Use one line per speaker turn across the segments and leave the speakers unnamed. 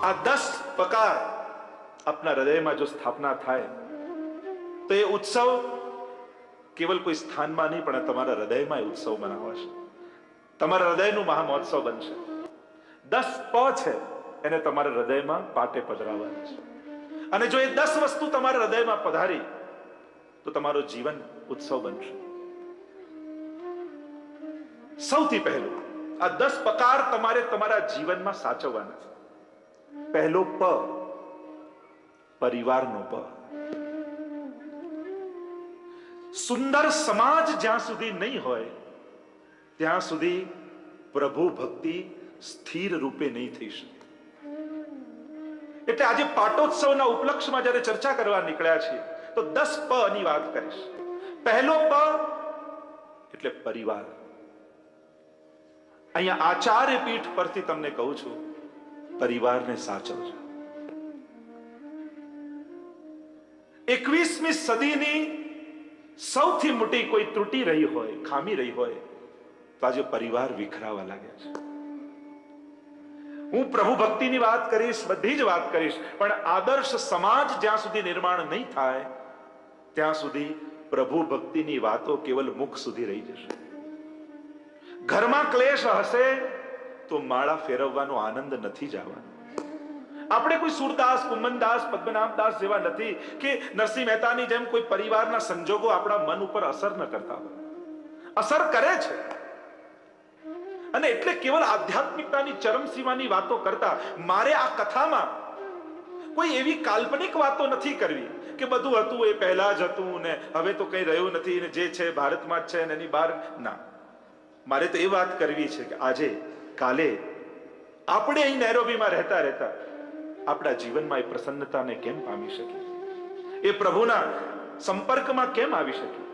આ 10 પકાર આપના હૃદયમાં જો સ્થાપના થાય તો એ ઉત્સવ કેવલ કોઈ સ્થાનમાં નહીં પણ તમારા હૃદયમાં એ ઉત્સવ મનાવાશે, તમારા હૃદયનું મહામહોત્સવ બનશે. 10 પ છે એને તમારા હૃદયમાં પાટે પધરાવવાની છે. અને જો એ 10 વસ્તુ તમારા હૃદયમાં પધારી તો તમારું જીવન ઉત્સવ બનશે. સૌથી પહેલું આ 10 પકાર તમારે તમારા જીવનમાં સાચવવાના છે. પહેલો પ, પરિવારનો પ. સુંદર સમાજ જ્યાં સુધી નહીં હોય ત્યાં સુધી પ્રભુ ભક્તિ સ્થિર રૂપે નહીં થઈ શકે. એટલે આજે પાટોત્સવના ઉપલક્ષમાં જ્યારે ચર્ચા કરવા નીકળ્યા છીએ તો 10 પ ની વાત કરીશ. પહેલો પ એટલે પરિવાર. અહીંયા આચાર્ય પીઠ પરથી તમને કહું છું, પરિવારને સાચવજો. 21મી સદીની સૌથી મોટી કોઈ ત્રુટિ રહી હોય, ખામી રહી હોય તો આજે પરિવાર વિખરાવા લાગ્યા છે. હું પ્રભુ ભક્તિની વાત કરીશ, બધી જ વાત કરીશ, પણ આદર્શ સમાજ જ્યાં સુધી નિર્માણ નહીં થાય ત્યાં સુધી પ્રભુ ભક્તિની વાતો કેવલ મુખ સુધી રહી જશે. ઘરમાં ક્લેશ હશે તો માળા ફેરવવાનો આનંદ નથી જવાનો. આપણે કોઈ સુરદાસ, કુંમનદાસ, પદ્મનાભદાસ જેવા નથી કે નરસિંહ મહેતાની જેમ કોઈ પરિવારના સંજોગો આપણા મન ઉપર અસર ન કરતા હોય. અસર કરે છે. અને એટલે કેવલ આધ્યાત્મિકતાની ચરમસીમાની વાતો કરતા મારે આ કથામાં કોઈ એવી કાલ્પનિક વાતો નથી કરવી કે બધું હતું એ પહેલા જ હતું ને હવે તો કઈ રહ્યું નથી ને જે છે ભારતમાં જ છે ને એની બહાર ના. મારે તો એ વાત કરવી છે કે આજે કાલે આપણે અહીં નૈરોબીમાં રહેતા રહેતા આપણા જીવનમાં એ પ્રસન્નતાને કેમ પામી શકીએ, એ પ્રભુના સંપર્કમાં કેમ આવી શકીએ,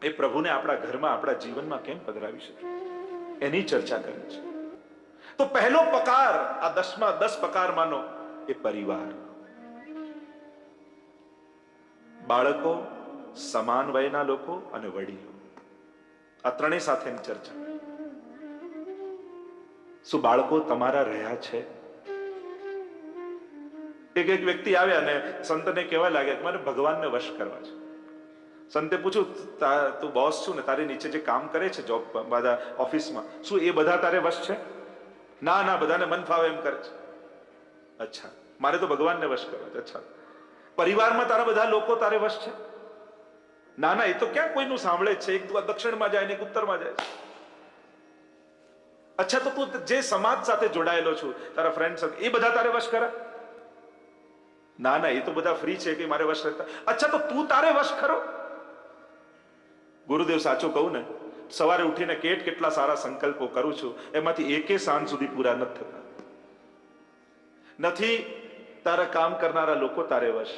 એ પ્રભુને આપણા ઘરમાં, આપણા જીવનમાં કેમ પધરાવી શકીએ, એની ચર્ચા કરવી છે. તો પહેલો પકાર આ 10 પકારમાંનો એ પરિવાર. બાળકો, સમાન વયના લોકો અને વડીલો, આ ત્રણેય સાથેની ચર્ચા. શું બાળકો તમારા રહ્યા છે? એક વ્યક્તિ આવ્યા અને સંતને કહેવા લાગ્યા કે મારે ભગવાનને વશ કરવા છે. સંતે પૂછ્યું, તું બોસ છું ને, તારી નીચે જે કામ કરે છે જોબ બધા ઓફિસમાં, શું એ બધા તારે વશ છે? ના ના, બધાને મન ફાવે એમ કરે છે. અચ્છા, મારે તો ભગવાનને વશ કરવા છે. અચ્છા, પરિવારમાં તારા બધા લોકો તારે વશ છે? ના ના, એ તો ક્યાં કોઈનું સાંભળે છે, એક દક્ષિણમાં જાય ને એક ઉત્તરમાં જાય છે. અચ્છા, તો તું જે સમાજ સાથે જોડાયેલો છું, તારા ફ્રેન્ડ સાથે, એ બધા તારે વશ કરા? ના ના, એ તો બધા ફ્રી છે કે મારે વશ રહેતા. અચ્છા, તો તું તારે વશ ખરો? ગુરુદેવ સાચું કહું ને, સવારે ઉઠીને કેટલા સારા સંકલ્પો કરું છું, એમાંથી એકે સાંજ સુધી પૂરા નથી થતા. નથી તારા કામ કરનારા લોકો તારે વશ,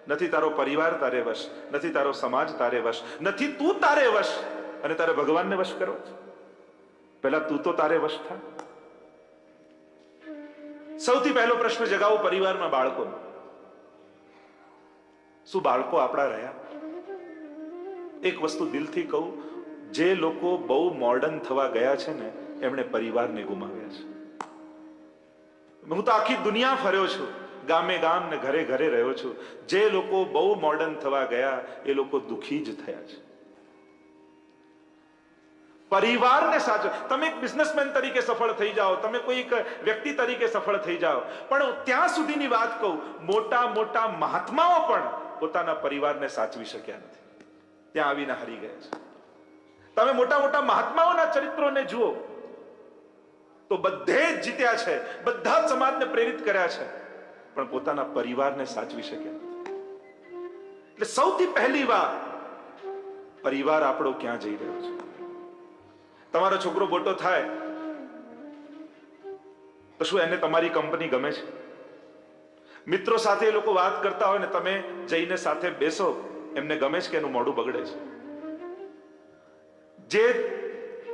નથી તારો પરિવાર તારે વશ, નથી તારો સમાજ તારે વશ, નથી તું તારે વશ, અને તારે ભગવાનને વશ કરો છે. પહેલા તું તો તારે વશ થા. સૌથી પહેલો પ્રશ્ન જગાવો પરિવારમાં બાળકોનો. શું બાળકો આપણા રહ્યા? એક વસ્તુ દિલથી કહું, જે લોકો બહુ મોડર્ન થવા ગયા છે ને એમણે પરિવારને ગુમાવ્યા છે. હું તો આખી દુનિયા ફર્યો છું, ગામે ગામ ને ઘરે ઘરે રહ્યો છું. જે લોકો બહુ મોડર્ન થવા ગયા એ લોકો દુખી જ થયા છે. પરિવારને સાચો. તમે એક બિઝનેસમેન તરીકે સફળ થઈ જાઓ, તમે કોઈ એક વ્યક્તિ તરીકે સફળ થઈ જાઓ, પણ ત્યાં સુધીની વાત કહું, મોટા મોટા મહાત્માઓ પણ પોતાના પરિવારને સાચવી શક્યા નથી, ત્યાં આવીને હારી ગયા છે. તમે મોટા મોટા મહાત્માઓના ચરિત્રોને જુઓ તો બધે જ જીત્યા છે, બધા જ સમાજને પ્રેરિત કર્યા છે, પણ પોતાના પરિવારને સાચવી શક્યા નથી. એટલે સૌથી પહેલી વાત, પરિવાર આપણો ક્યાં જઈ રહ્યો છે. તમારો છોકરો મોટો થાય તો શું એને તમારી કંપની ગમે છે? મિત્રો સાથે એ લોકો વાત કરતા હોય ને તમે જઈને સાથે બેસો, એમને ગમે છે કે એનું મોઢું બગડે છે? જે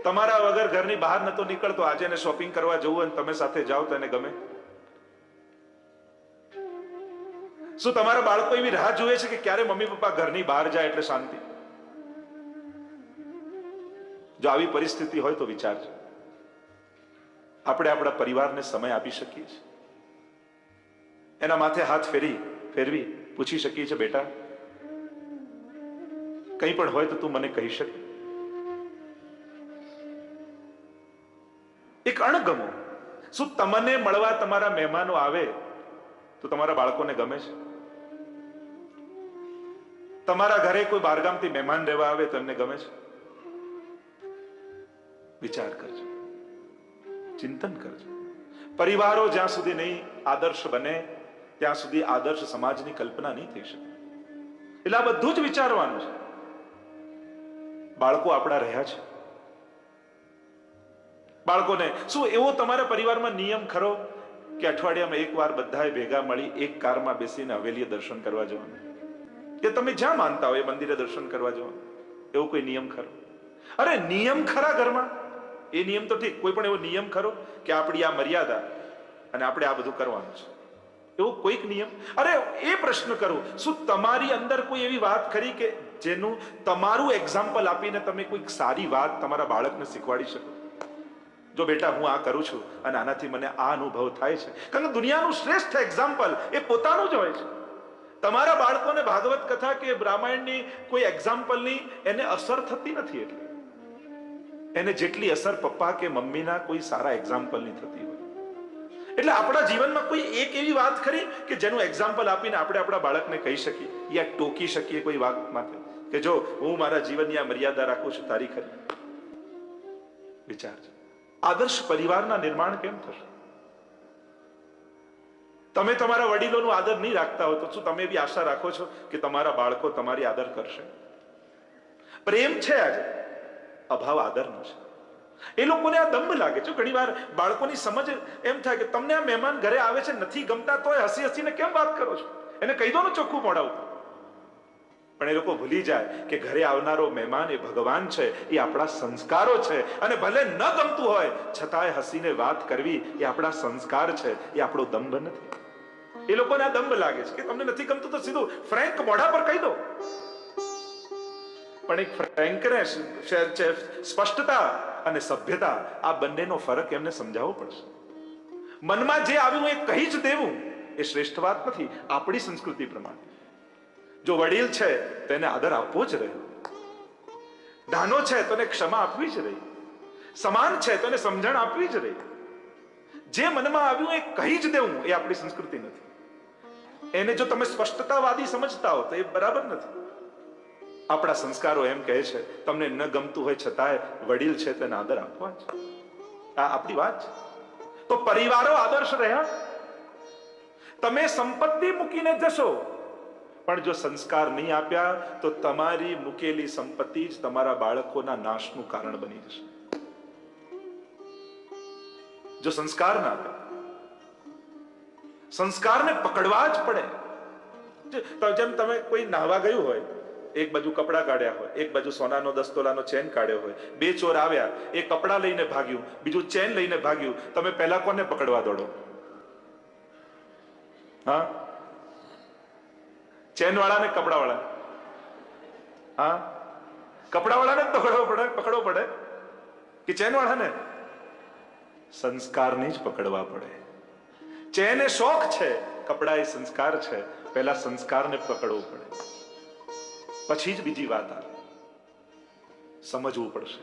તમારા વગર ઘરની બહાર નતો નીકળતો, આજે એને શોપિંગ કરવા જવું અને તમે સાથે જાઓ તો એને ગમે? શું તમારા બાળકો એવી રાહ જુએ છે કે ક્યારે મમ્મી પપ્પા ઘરની બહાર જાય એટલે શાંતિ? જો આવી પરિસ્થિતિ હોય તો વિચારજો, આપણે આપણા પરિવારને સમય આપી શકીએ છીએ? એના માથે હાથ ફેરવી પૂછી શકીએ છીએ, બેટા કંઈ પણ હોય તો તું મને કહી શકે? એક અણગમો. શું તમને મળવા તમારા મહેમાનો આવે તો તમારા બાળકોને ગમે છે? તમારા ઘરે કોઈ બહારગામથી મહેમાન રહેવા આવે તો એમને ગમે છે? વિચાર કરજો, ચિંતન કરજો. પરિવારો જ્યાં સુધી નહીં આદર્શ બને ત્યાં સુધી આદર્શ સમાજની કલ્પના નહીં થઈ શકે. એટલે આ બધું જ વિચારવાનું છે. બાળકો આપણા રહ્યા છે. બાળકોને શું એવો તમારા પરિવારમાં નિયમ ખરો કે અઠવાડિયામાં એક વાર બધાએ ભેગા મળી એક કારમાં બેસીને હવેલીએ દર્શન કરવા જવાનું? કે તમે જ્યાં માનતા હોય મંદિરે દર્શન કરવા જવાનું? એવો કોઈ નિયમ ખરો? અરે નિયમ ખરા ઘરમાં, એ નિયમ તો ઠીક, કોઈ પણ એવો નિયમ ખરો કે આપણી આ મર્યાદા અને આપણે આ બધું કરવાનું છે, એવો કોઈક નિયમ? અરે એ પ્રશ્ન કરું, શું તમારી અંદર કોઈ એવી વાત ખરી કે જેનું તમારું એક્ઝામ્પલ આપીને તમે કોઈક સારી વાત તમારા બાળકને શીખવાડી શકો? જો બેટા હું આ કરું છું અને આનાથી મને આ અનુભવ થાય છે. કારણ કે દુનિયાનું શ્રેષ્ઠ એક્ઝામ્પલ એ પોતાનું જ હોય છે. તમારા બાળકોને ભાગવત કથા કે રામાયણની કોઈ એક્ઝામ્પલની એને અસર થતી નથી. એટલે એને જેટલી અસર પપ્પા કે મમ્મીના કોઈ સારા એક્ઝામ્પલની થતી હોય. એટલે આપણા જીવનમાં કોઈ એક એવી વાત ખરી કે જેનું એક્ઝામ્પલ આપીને આપણે આપણા બાળકને કહી શકીએ યા ટોકી શકીએ કોઈ વાત માટે કે જો હું મારા જીવનની આ મર્યાદા રાખું છું, તારી ખરી? વિચારજો. આદર્શ પરિવારના નિર્માણ કેમ થશે? તમે તમારા વડીલોનું આદર નહીં રાખતા હો તો શું તમે એવી આશા રાખો છો કે તમારા બાળકો તમારી આદર કરશે? પ્રેમ છે આજે, અભાવ આદરનો છે. એ લોકોને આ દંભ લાગે છે. ઘણી વાર બાળકોની સમજ એમ થાય કે તમને આ મહેમાન ઘરે આવે છે નથી ગમતા તોય હસી હસીને કેમ વાત કરો છો? એને કહી દો ને ચોખ્ખું મોઢાવું. પણ એ લોકો ભૂલી જાય કે ઘરે આવનારો મહેમાન એ ભગવાન છે, એ આપણા સંસ્કારો છે. અને ભલે ન ગમતું હોય છતાંય હસીને વાત કરવી એ આપણા સંસ્કાર છે, એ આપણો દંભ નથી. એ લોકોને આ દંભ લાગે છે કે તમને નથી ગમતું તો સીધું ફ્રેન્ક મોઢા પર કહી દો. પણ એક ફ્રેન્કનેસ, સ્પષ્ટતા અને સભ્યતા, આ બંનેનો ફરક એમને સમજાવવો પડશે. મનમાં જે આવ્યું એ કહી જ દેવું એ શ્રેષ્ઠ વાત નથી આપણી સંસ્કૃતિ પ્રમાણે. જો વડીલ છે તેને આદર આપવો જ રહ્યો, નાનો છે તો એને ક્ષમા આપવી જ રહી, સમાન છે તો એને સમજણ આપવી જ રહી. જે મનમાં આવ્યું એ કહી જ દેવું એ આપણી સંસ્કૃતિ નથી. એને જો તમે સ્પષ્ટતાવાદી સમજતા હો તો એ બરાબર નથી. આપણા સંસ્કારો એમ કહે છે તમને ન ગમતું હોય છતાંય વડીલ છે તેને આદર આપવા જ. આ આપણી વાત છે. તો પરિવારો આદર્શ રહ્યા. તમે સંપત્તિ મૂકીને જશો પણ જો સંસ્કાર નહીં આપ્યા તો તમારી મૂકેલી સંપત્તિ જ તમારા બાળકોના નાશનું કારણ બની જશે. જો સંસ્કાર ના આપ્યા, સંસ્કારને પકડવા જ પડે. જેમ તમે કોઈ નાહવા ગયું હોય, એક બાજુ કપડા કાઢ્યા હોય, એક બાજુ સોનાનો 10 તોલાનો ચેન કાઢ્યો હોય, બે ચોર આવ્યા, એક કપડા લઈને ભાગ્યું, બીજું ચેન લઈને ભાગ્યું, તમે પહેલા કોને પકડવા દોડો? હા, ચેન વાળાને કપડા વાળા? હા, કપડા વાળાને પકડવો પડે કે ચેન વાળાને? સંસ્કારને જ પકડવા પડે. ચેન એ શોખ છે, કપડા એ સંસ્કાર છે. પહેલા સંસ્કારને પકડવું પડે, પછી જ બીજી વાત આવે. સમજવું પડશે.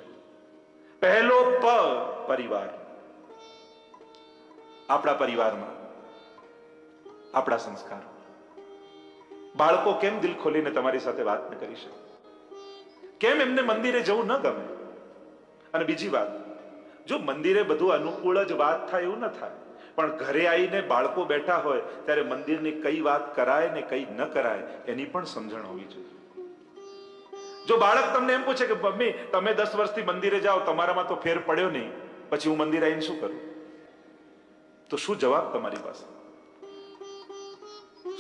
પહેલો પ પરિવાર. આપણા પરિવારમાં આપણા સંસ્કારો. બાળકો કેમ દિલ ખોલીને તમારી સાથે વાત ન કરી શકે? કેમ એમને મંદિરે જવું ન ગમે? અને બીજી વાત, જો મંદિરે બધું અનુકૂળ જ વાત થાય એવું ન થાય, પણ ઘરે આવીને બાળકો બેઠા હોય ત્યારે મંદિરની કઈ વાત કરાય ને કઈ ન કરાય એની પણ સમજણ હોવી જોઈએ. જો બાળક તમને એમ પૂછે કે મમ્મી તમે 10 વર્ષથી મંદિરે જાઓ, તમારામાં તો ફેર પડ્યો નહીં, પછી હું મંદિર આવીને શું કરું? તો શું જવાબ તમારી પાસે?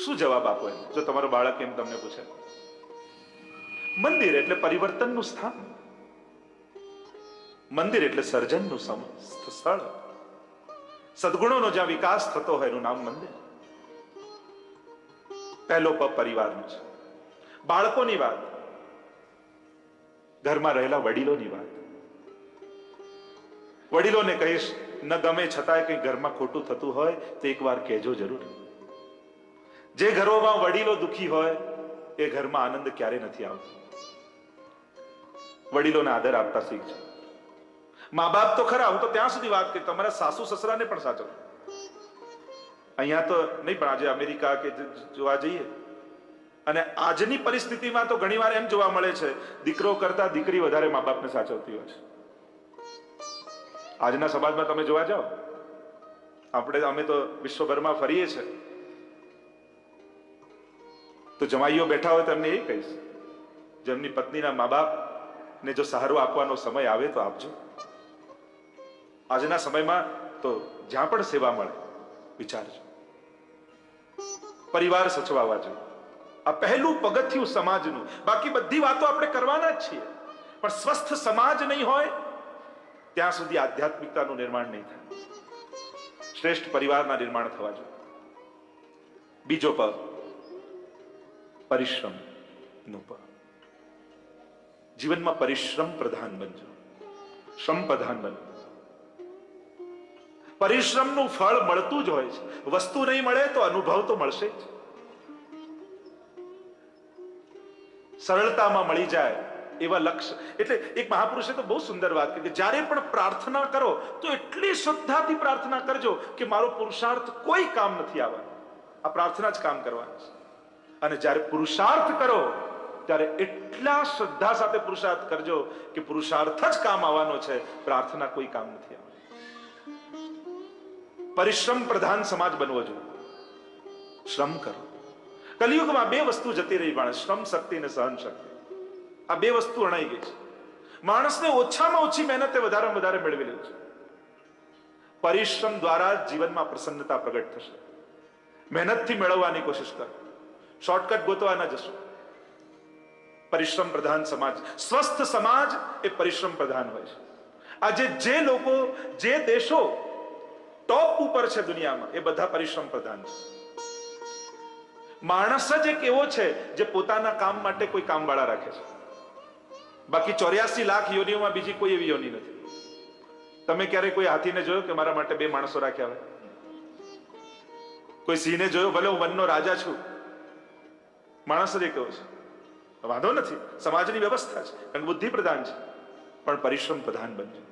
શું જવાબ આપો એમ? જો તમારું બાળક એમ તમને પૂછે. મંદિર એટલે પરિવર્તનનું સ્થાન. મંદિર એટલે સર્જનનું સ્થળ. સદગુણોનો જ્યાં વિકાસ થતો હોય એનું નામ મંદિર. પહેલો પ પરિવારનો છે. બાળકોની વાત, ઘરમાં રહેલા વડીલોની વાત. વડીલોને કહીશ, ન ગમે છતાંય કંઈ ઘરમાં ખોટું થતું હોય તો એકવાર કહેજો જરૂર. જે ઘરોમાં વડીલો દુખી હોય એ ઘરમાં આનંદ ક્યારે નથી આવતો. વડીલોને આદર આપતા શીખજો. મા બાપ તો ખરા, હું તો ત્યાં સુધી વાત કરી તમારા સાસુ સસરાને પણ સાચો. અહીંયા તો નહીં, પણ આજે અમેરિકા કે જોવા જઈએ અને આજની પરિસ્થિતિમાં તો ઘણીવાર એમ જોવા મળે છે દીકરો કરતા દીકરી વધારે મા બાપને સાચવતી હોય છે. આજના સમાજમાં તમે જોવા જાઓ, અમે તો વિશ્વભરમાં ફરીએ છીએ, તો જમાઈઓ બેઠા હોય તો એમને એ કહીશ, જેમની પત્નીના મા બાપ ને જો સહારો આપવાનો સમય આવે તો આપજો. આજના સમયમાં તો જ્યાં પણ સેવા મળે વિચારજો. પરિવાર સચવાવા જોઈએ. આ પહેલું પગથિયું સમાજનું. બાકી બધી વાતો આપણે કરવાના જ છીએ, પણ સ્વસ્થ સમાજ નહીં હોય ત્યાં સુધી આધ્યાત્મિકતાનું નિર્માણ નહીં થાય. શ્રેષ્ઠ પરિવારના નિર્માણ થવા જોઈએ. બીજો પગ પરિશ્રમ નું પગ. જીવનમાં પરિશ્રમ પ્રધાન બનજો, શ્રમ પ્રધાન બનજો. પરિશ્રમનું ફળ મળતું જ હોય છે. વસ્તુ નહીં મળે તો અનુભવ તો મળશે જ. સરળતામાં મળી જાય એવા લક્ષ્ય. એટલે એક મહાપુરુષે તો બહુ સુંદર વાત કરી કે જ્યારે પણ પ્રાર્થના કરો તો એટલી શ્રદ્ધાથી પ્રાર્થના કરજો કે મારો પુરુષાર્થ કોઈ કામ નથી આવવાનો, આ પ્રાર્થના જ કામ કરવાની છે. અને જ્યારે પુરુષાર્થ કરો ત્યારે એટલા શ્રદ્ધા સાથે પુરુષાર્થ કરજો કે પુરુષાર્થ જ કામ આવવાનો છે, પ્રાર્થના કોઈ કામ નથી આવવાનું. પરિશ્રમ પ્રધાન સમાજ બનવો જોઈએ. શ્રમ કરો. કલિયુગમાં બે વસ્તુ જતી રહી માણસ, શ્રમ શક્તિ અને સહન શક્તિ. આ બે વસ્તુ અણાઈ ગઈ છે. માણસને ઓછામાં ઓછી મહેનતે વધારે વધારે મેળવી લેવું છે. પરિશ્રમ દ્વારા જીવનમાં પ્રસન્નતા પ્રગટ થશે. મહેનતથી મેળવવાની કોશિશ કરો, શોર્ટકટ ગોતવા ન જશો. પરિશ્રમ પ્રધાન સમાજ. સ્વસ્થ સમાજ એ પરિશ્રમ પ્રધાન હોય છે. આજે જે લોકો, જે દેશો ટોપ ઉપર છે દુનિયામાં, એ બધા પરિશ્રમ પ્રધાન છે. માણસ જ એક એવો છે જે પોતાના કામ માટે કોઈ કામવાળા રાખે છે. બાકી 84 લાખ યોનિઓમાં બીજી કોઈ એવી યોનિ નથી. તમે ક્યારે કોઈ હાથીને જોયો કે મારા માટે 2 માણસો રાખ્યા હોય? કોઈ સિંહને જોયો? ભલે હું વનનો રાજા છું, માણસ જ એક એવો છે. વાંધો નથી, સમાજની વ્યવસ્થા છે, કારણ કે બુદ્ધિ પ્રધાન છે, પણ પરિશ્રમ પ્રધાન બનજો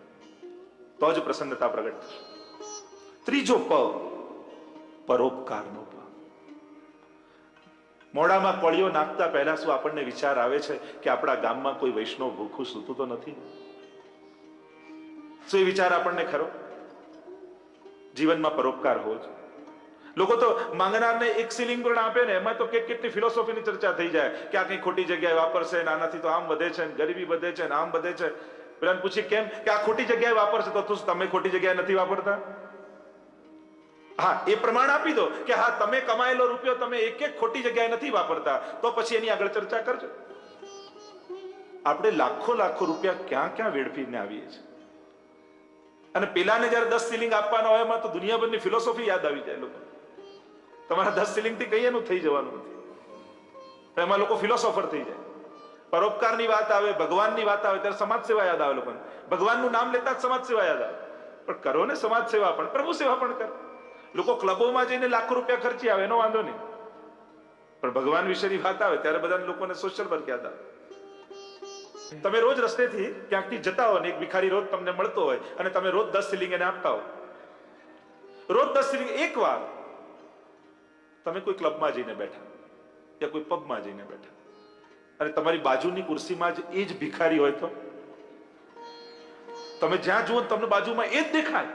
તો જ પ્રસન્નતા પ્રગટ થશે. ત્રીજો પ, પરોપકારનો પ. મોઢામાં કોળીઓ નાખતા પહેલા શું આપણને વિચાર આવે છે કે આપણા ગામમાં કોઈ વૈષ્ણવ ભૂખું સૂતું તો નથી? શું એ વિચાર આપણને ખરો? જીવનમાં પરોપકાર હોવો જોઈએ. લોકો તો માંગનારને 1 શિલિંગ પણ આપે ને એમાં તો કેટલી ફિલોસોફીની ચર્ચા થઈ જાય કે આ કઈ ખોટી જગ્યાએ વાપરશે, આનાથી તો આમ વધે છે, ગરીબી વધે છે, આમ વધે છે. પેલાને પૂછી કેમ કે આ ખોટી જગ્યાએ વાપરશે, તો તમે ખોટી જગ્યાએ નથી વાપરતા? હા, એ પ્રમાણ આપી દો કે હા, તમે કમાયેલો રૂપિયો તમે એક ખોટી જગ્યાએ નથી વાપરતા, તો પછી એની આગળ ચર્ચા કરજો. આપણે લાખો રૂપિયા ક્યાં ક્યાં વેડફીને આવીએ છીએ. અને પેલાને જયારે 10 શિલિંગ આપવાના હોય એમાં તો દુનિયાભરની ફિલોસોફી યાદ આવી જાય લોકો. તમારા 10 શિલિંગ થી કઈ એનું થઈ જવાનું નથી. એમાં લોકો ફિલોસોફર થઈ જાય. પરોપકારની વાત આવે, ભગવાનની વાત આવે ત્યારે સમાજ સેવા યાદ આવે લોકોને. ભગવાનનું નામ લેતા જ સમાજ સેવા યાદ આવે. પણ કરો ને સમાજ સેવા પણ, પ્રભુ સેવા પણ કરો. લોકો ક્લબોમાં જઈને લાખો રૂપિયા ખર્ચી આવે એનો વાંધો નહીં, પણ ભગવાન વિશેની વાત આવે ત્યારે બધા લોકોને સોશિયલ વર્ક યાદ આવે. તમે રોજ રસ્તેથી ક્યાંકથી જતા હો ને એક ભિખારી રોજ તમને મળતો હોય અને તમે રોજ 10 શિલિંગ એને આપતા હો, રોજ 10 શિલિંગ. એક વાર તમે કોઈ ક્લબમાં જઈને બેઠા યા કોઈ પબમાં જઈને બેઠા અને તમારી બાજુની ખુરશીમાં જ એ જ ભિખારી હોય તો તમે જ્યાં જુઓ તમને બાજુમાં એ જ દેખાય,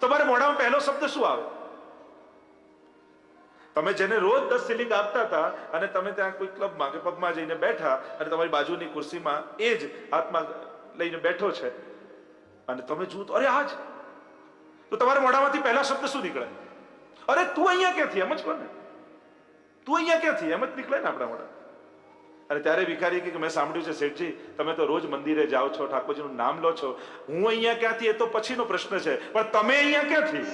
તમારે મોઢામાં પહેલો શબ્દ શું આવે? તમે જેને રોજ 10 શિલિંગ આપતા હતા અને તમે ત્યાં કોઈ ક્લબમાં કે પબમાં જઈને બેઠા અને તમારી બાજુની ખુરશીમાં એ જ હાથમાં લઈને બેઠો છે અને તમે જુઓ તો અરે આજ, તો તમારા મોઢામાંથી પહેલા શબ્દ શું નીકળે? અરે તું અહીંયા ક્યાંથી? એમ જ કહો ને, તું અહીંયા ક્યાંથી? એમ જ નીકળે ને આપણા મોઢા. અને ત્યારે ભિખારી કે મેં સાંભળ્યું છે શેઠજી, તમે તો રોજ મંદિરે જાઓ છો, ઠાકોરજીનું નામ લો છો. હું અહીંયા ક્યાંથી એ તો પછીનો પ્રશ્ન છે, પણ તમે અહીંયા ક્યાંથી?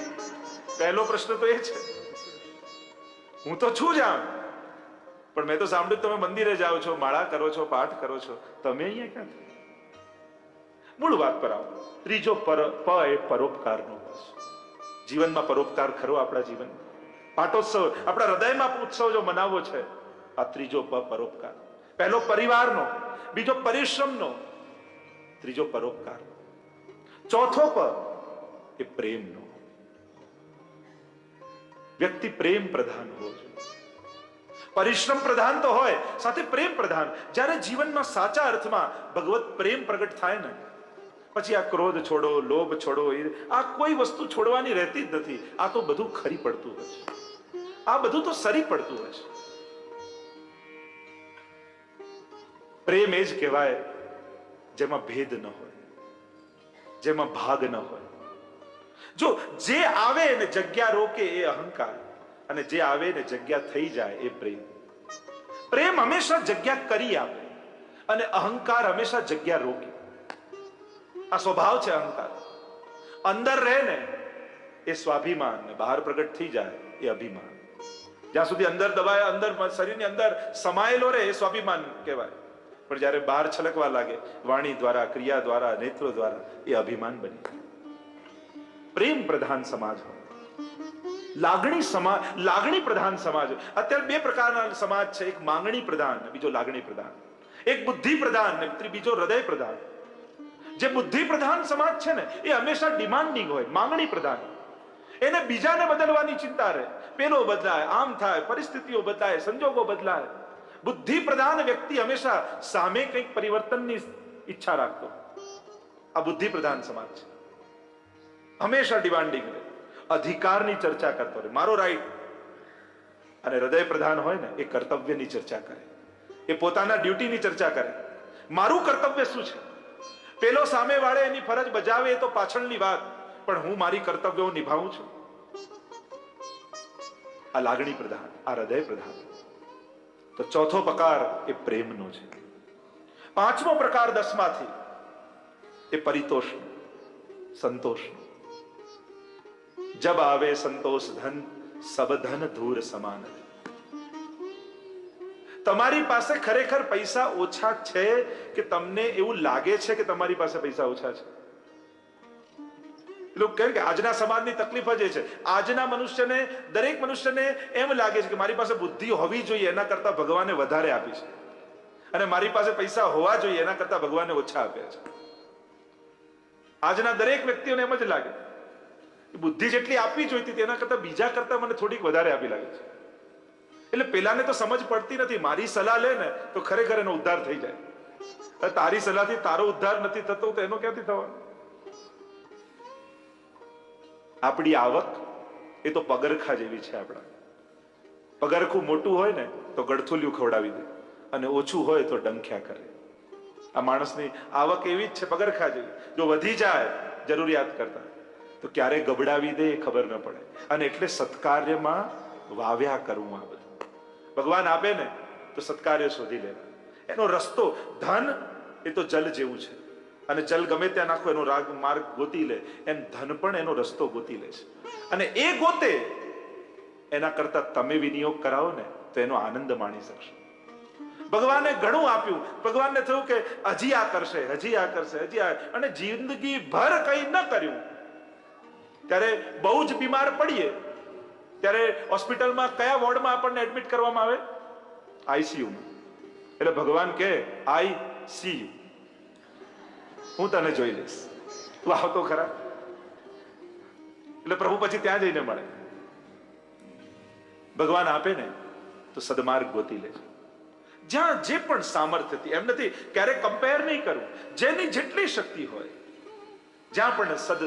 પહેલો પ્રશ્ન તો એ છે. હું તો છું જ આમ, પણ મેં તો સાંભળ્યું તમે મંદિરે જાઓ છો, માળા કરો છો, પાઠ કરો છો, તમે અહીંયા ક્યાંથી? મૂળ વાત પર આવો. ત્રીજો પ એ પરોપકારનો. જીવનમાં પરોપકાર ખરો આપણા જીવનમાં? પાટોત્સવ, આપણા હૃદયમાં ઉત્સવ જો મનાવવો છે, આ ત્રીજો પરોપકાર. પહેલો પરિવારનો, બીજો પરિશ્રમનો, ત્રીજો પરોપકાર, ચોથો એ પ્રેમનો. વ્યક્તિ પ્રેમ પ્રધાન હોવો જોઈએ. પરિશ્રમ પ્રધાન તો હોય, સાથે પ્રેમ પ્રધાન. જ્યારે જીવનમાં સાચા અર્થમાં ભગવત પ્રેમ પ્રગટ થાય ને, પછી આ ક્રોધ છોડો, લોભ છોડો, આ કોઈ વસ્તુ છોડવાની રહેતી જ નથી. આ તો બધું ખરી પડતું હોય છે, આ બધું તો સરી પડતું હોય છે. પ્રેમ એ જ કહેવાય જેમાં ભેદ ન હોય, જેમાં ભાગ ન હોય. જો જે આવે ને જગ્યા રોકે એ અહંકાર, અને જે આવે ને જગ્યા થઈ જાય એ પ્રેમ. પ્રેમ હંમેશા જગ્યા કરી આપે, અને અહંકાર હંમેશા જગ્યા રોકે. આ સ્વભાવ છે અહંકાર. અંદર રહે ને એ સ્વાભિમાન, ને બહાર પ્રગટ થઈ જાય એ અભિમાન. જ્યાં સુધી અંદર દબાય, અંદર શરીરની અંદર સમાયેલો રહે એ સ્વાભિમાન કહેવાય. પણ જ્યારે બહાર છલકવા લાગે, વાણી દ્વારા, ક્રિયા દ્વારા, નેત્રો દ્વારા, એ અભિમાન બની જાય. પ્રેમ પ્રધાન સમાજ હોય, લાગણી પ્રધાન સમાજ. અત્યારે બે પ્રકારના સમાજ છે, એક માંગણી પ્રધાન, બીજો લાગણી પ્રધાન. એક બુદ્ધિ પ્રધાન ને બીજો હૃદય પ્રધાન. જે બુદ્ધિ પ્રધાન સમાજ છે ને, એ હંમેશા ડિમાન્ડિંગ હોય, માંગણી પ્રધાન. એને બીજાને બદલવાની ચિંતા રહે, પેલો બદલાય, આમ થાય, પરિસ્થિતિઓ બદલાય, સંજોગો બદલાય. બુદ્ધિ પ્રધાન વ્યક્તિ હંમેશા સામે કંઈક પરિવર્તનની ઈચ્છા રાખતો. આ બુદ્ધિ પ્રધાન સમાજ છે. હંમેશા ડિમાન્ડિંગ રહે, અધિકારની ચર્ચા કરતો રહે, મારો રાઈટ. અને હૃદય પ્રધાન હોય ને, એ કર્તવ્યની ચર્ચા કરે, એ પોતાના ડ્યુટીની ચર્ચા કરે. મારું કર્તવ્ય શું છે? પેલો સામે વાળે એની ફરજ બજાવે એ તો પાછળની વાત, પણ હું મારી કર્તવ્યો નિભાવું છું. આ લાગણી પ્રધાન, આ હૃદય પ્રધાન. તો ચોથો પ્રકાર એ પ્રેમનો છે. પાંચમો પ્રકાર 10માંથી એ પરિતોષનો, સંતોષનો. જબ આવે સંતોષ ધન, સબ ધન ધૂર સમાન. તમારી પાસે ખરેખર પૈસા ઓછા છે કે તમને એવું લાગે છે કે તમારી પાસે પૈસા ઓછા છે? લોકો કહે કે આજના સમાજની તકલીફ જ એ છે. આજના મનુષ્યને, દરેક મનુષ્યને એમ લાગે છે કે મારી પાસે બુદ્ધિ હોવી જોઈએ, એના કરતા ભગવાને વધારે આપી છે, અને મારી પાસે પૈસા હોવા જોઈએ, એના કરતા ભગવાને ઓછા આપ્યા છે. આજના દરેક વ્યક્તિઓને એમ જ લાગે બુદ્ધિ જેટલી આપવી જોઈતી તેના કરતા બીજા કરતા મને થોડીક વધારે આપી લાગે છે. એટલે પેલાને તો સમજ પડતી નથી. મારી સલાહ લે ને તો ખરેખર એનો ઉદ્ધાર થઈ જાય. તારી સલાહથી તારો ઉદ્ધાર નથી થતો તો એનો ક્યાંથી થવાનો? આપણી આવક એ તો પગરખા જેવી છે. આપણા પગરખું મોટું હોય ને તો ગળથુલિયું ખવડાવી દે, અને ઓછું હોય તો ડંખ્યા કરે. આ માણસની આવક એવી જ છે, પગરખા જેવી. જો વધી જાય જરૂરિયાત કરતા તો ક્યારે ગબડાવી દે એ ખબર ન પડે. અને એટલે સત્કાર્યમાં વાવ્યા કરવું. આ બધું ભગવાન આપે ને તો સત્કાર્ય શોધી લેવા. એનો રસ્તો, ધન એ તો જલ જેવું છે, અને જલ ગમે ત્યાં નાખો એનો માર્ગ ગોતી લે, એમ ધન પણ એનો રસ્તો ગોતી લે છે. અને એ ગોતે એના કરતા તમે વિનિયોગ કરાવો ને તો એનો આનંદ માણી શકશો. ભગવાને ઘણું આપ્યું, ભગવાનને થયું કે હજી આ કરશે, હજી આ કરશે, હજી આ, અને જિંદગી ભર કઈ ન કર્યું. ત્યારે બહુ જ બીમાર પડીએ ત્યારે હોસ્પિટલમાં કયા વોર્ડમાં આપણને એડમિટ કરવામાં આવે? આઈસીયુમાં. એટલે ભગવાન કહે આઈ સી યુ, હું તને જોઈ લઈશ, તું આવતો ખરા. એટલે પ્રભુ પછી ત્યાં જઈને મળે. ભગવાન આપે ને તો સદમાર્ગ ગોતી લે છે. જ્યાં જે પણ સામર્થ્યથી, એમ નથી, ક્યારેક કમ્પેર નહીં કરવું. જેની જેટલી શક્તિ હોય, જ્યાં પણ સદ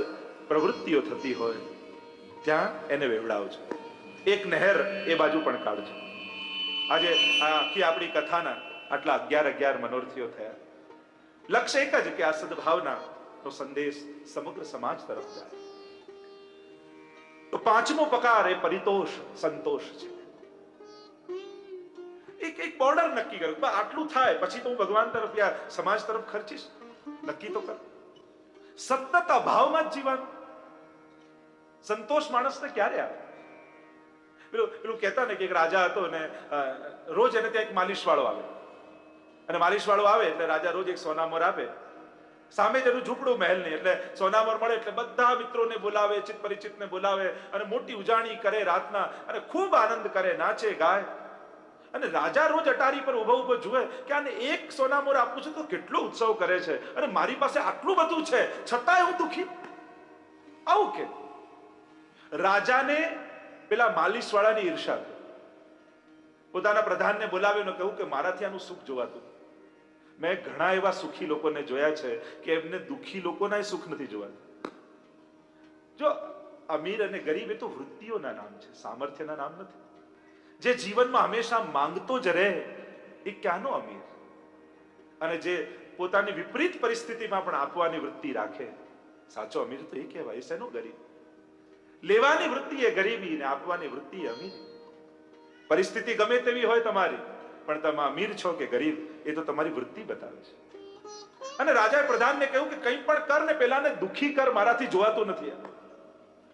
પ્રવૃત્તિઓ થતી હોય ત્યાં એને વેવડાવજો. એક નહેર એ બાજુ પણ કાઢજો. આજે આખી આપણી કથાના આટલા 11 મનોરથીઓ થયા. લક્ષ્ય એક જ કે આ સદભાવનાનો સંદેશ સમગ્ર સમાજ તરફ જાય. તો પાંચમો પ્રકાર એ પરિતોષ, સંતોષ છે. એક બોર્ડર નક્કી કરો, આટલું થાય પછી તો હું ભગવાન તરફ યા સમાજ તરફ ખર્ચીશ. નક્કી તો કર. સતત અભાવમાં જ જીવવાનું. સંતોષ માણસને ક્યારે આવે? પેલું કહેતા ને કે એક રાજા હતો ને રોજ એને ત્યાં એક માલિશ વાળો આવે, અને માલિશ વાળો આવે એટલે રાજા રોજ એક સોનામોર આપે, સામે જેનું ઝૂંપડું મહેલ નહીં, એટલે સોનામોર મળે એટલે બધા મિત્રોને બોલાવે, ચિત પરિચિતને બોલાવે અને મોટી ઉજાણી કરે રાતના અને ખૂબ આનંદ કરે, નાચે ગાય. અને રાજા રોજ અટારી પર ઉભો ઉભો જુએ કે આને એક સોનામોર આપું છું તો કેટલો ઉત્સવ કરે છે, અને મારી પાસે આટલું બધું છે છતાંય હું દુખી. આવું કે રાજાને પેલા માલિશ વાળાની ઈર્ષા થઈ. પોતાના પ્રધાનને બોલાવ્યો, કહ્યું કે મારાથી આનું સુખ જોવાતું. મેં ઘણા એવા સુખી લોકોને જોયા છે કે એમને દુખી લોકોના સુખ નથી જોવાતું. જો અમીર અને ગરીબ એ તો વૃત્તિઓના નામ છે, સામર્થ્યના નામ નથી. જે જીવનમાં હંમેશા માંગતો જ રહે એ ક્યાંનો અમીર, અને જે પોતાની વિપરીત પરિસ્થિતિમાં પણ આપવાની વૃત્તિ રાખે, સાચો અમીર તો એ કહેવાય. શેનો ગરીબ? લેવાની વૃત્તિ એ ગરીબી ને આપવાની વૃત્તિ એ અમીરી. પરિસ્થિતિ ગમે તેવી હોય તમારી, પણ તમે અમીર છો કે ગરીબ એ તો તમારી વૃત્તિ બતાવે છે. અને રાજાએ પ્રધાનને કહ્યું કે કંઈ પણ કર ને પેલાને દુખી કર, મારાથી જોવાતું નથી.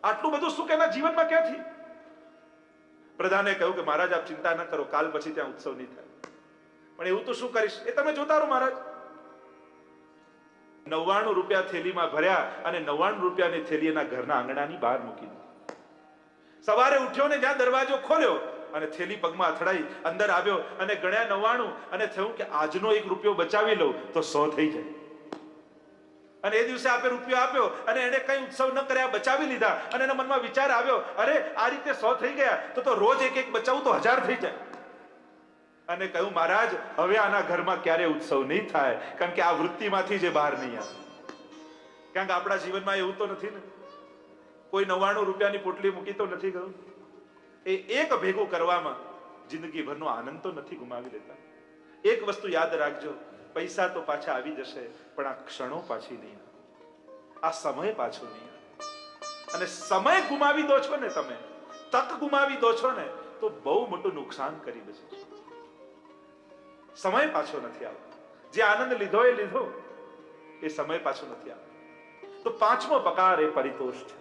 આટલું બધું સુખ એના જીવનમાં ક્યાંથી? પ્રધાને કહ્યું કે મહારાજ આપ ચિંતા ન કરો, કાલ પછી ત્યાં ઉત્સવ નહીં થાય. પણ એવું તો શું કરીશ એ તમે જોતા રહો મહારાજ. 99 રૂપિયા થેલીમાં ભર્યા અને 99 રૂપિયાની થેલી એના ઘરના આંગણાની બહાર મૂકી દીધી. સવારે ઉઠ્યો ને જ્યાં દરવાજો ખોલ્યો અને થેલી પગમાં અથડાઈ, અંદર આવ્યો અને ગણ્યા 99 અને થયું કે આજનો 1 રૂપિયો બચાવી લઉં તો 100 થઈ જાય. અને એ દિવસે આપે રૂપિયો આપ્યો અને એને કઈ ઉત્સવ ન કર્યા, બચાવી લીધા. અને એના મનમાં વિચાર આવ્યો, અરે આ રીતે 100 થઈ ગયા તો રોજ એક એક બચાવું તો 1000 થઈ જાય. અને કહ્યું મહારાજ હવે આના ઘરમાં ક્યારે ઉત્સવ નહીં થાય, કારણ કે આ વૃત્તિમાંથી જે બહાર નહીં આવે. કારણ કે આપણા જીવનમાં એવું તો નથી ને, કોઈ 99 રૂપિયાની પોટલી મૂકી તો નથી ગયું. એ એક ભેગું કરવામાં જિંદગીભરનો આનંદ તો નથી ગુમાવી લેતા. એક વસ્તુ યાદ રાખજો, પૈસા તો પાછા આવી જશે, પણ આ ક્ષણો પાછી નહીં આવે, આ સમય પાછો નહીં આવે. અને સમય ગુમાવી દો છો ને તમે, તક ગુમાવી દો છો ને, તો બહુ મોટું નુકસાન કરી બેસો. સમય પાછો નથી આવતો. જે આનંદ લીધો એ લીધો, એ સમય પાછો નથી આવતો. તો પાંચમો પકાર એ પરિતોષ છે.